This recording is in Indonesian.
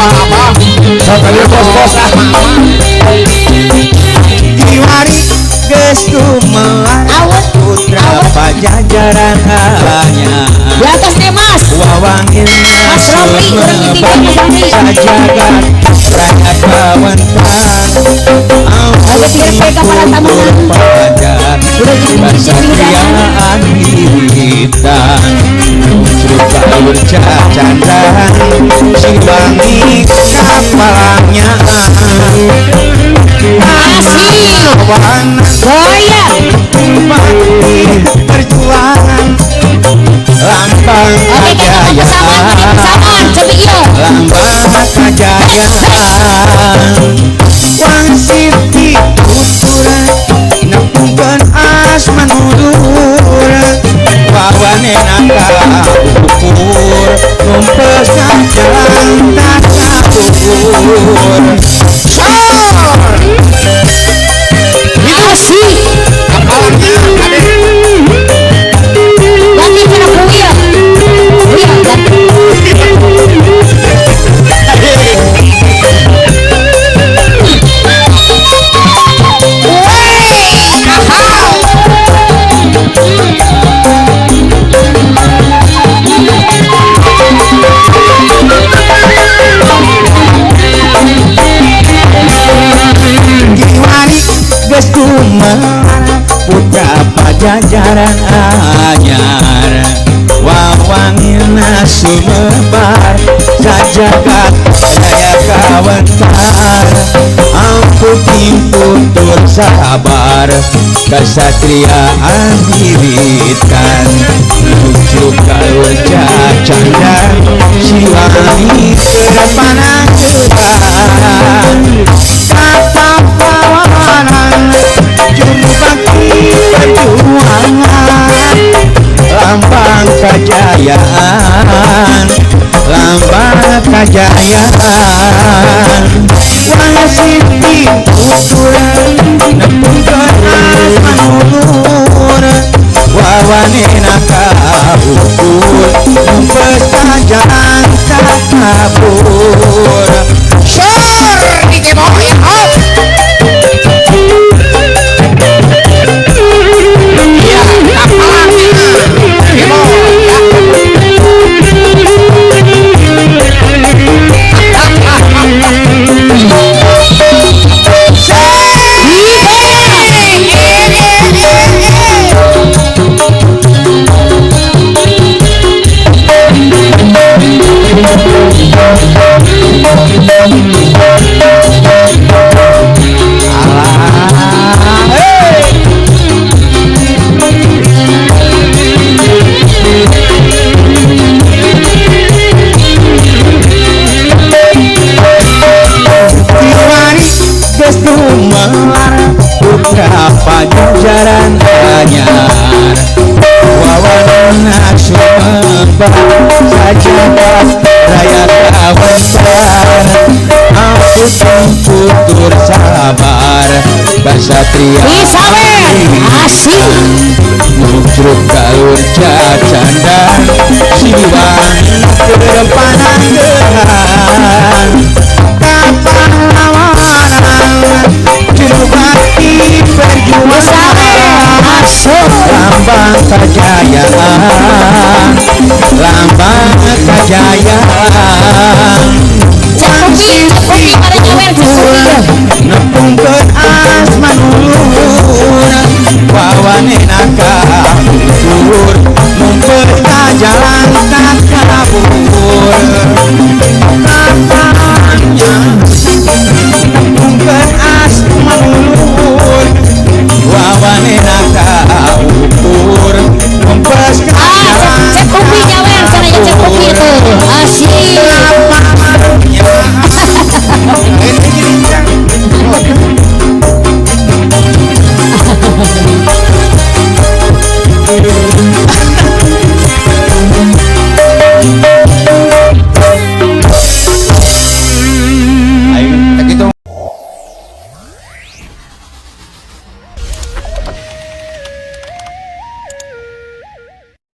apa Sampai bos-bos Kiwari geus kumaha putra pajajaran hanya di atas nih mas wawangin Mas Rofi orang ini sajagat raya kawentan ada tiga PK para tamu pajar kesatiaan hitam Musruk kaur cacandan siwangi kapalnya asih goyang perjuangan lambang kesamaan coba iya lambang kejayaan wang siti tuturan nepungkeun asman nudur wawane naka ukur numpeskan jalan tak kabur asih apalagi ada ganti kena kuya ganti Kiwari geus kumaha putra pajajaran anyar wawangina sumebar sajagat raya kawentar amputin tutur sabar kesatriaan diritan Musruk kaur cacandan siwangi kepanangkeran kata pawanan juru bakti perjuangan lambang kejayaan lambang kejayaan wang siti tuturan nepungkeun asman nudur wawane naka ukur numpeskan jalan tak kabur syur di kemo ya hop iya apalagi kemo ya Kiwari geus kumaha putra pajajaran anyar wawana sumebar sajagat raya kawentar amputin tutur sabar kesatria asih Musruk kaur cacandan siwangi kepanangkeran kapahlawanan juru bakti perjuangan lambang kejayaan lambang kejayaan Cak Kopi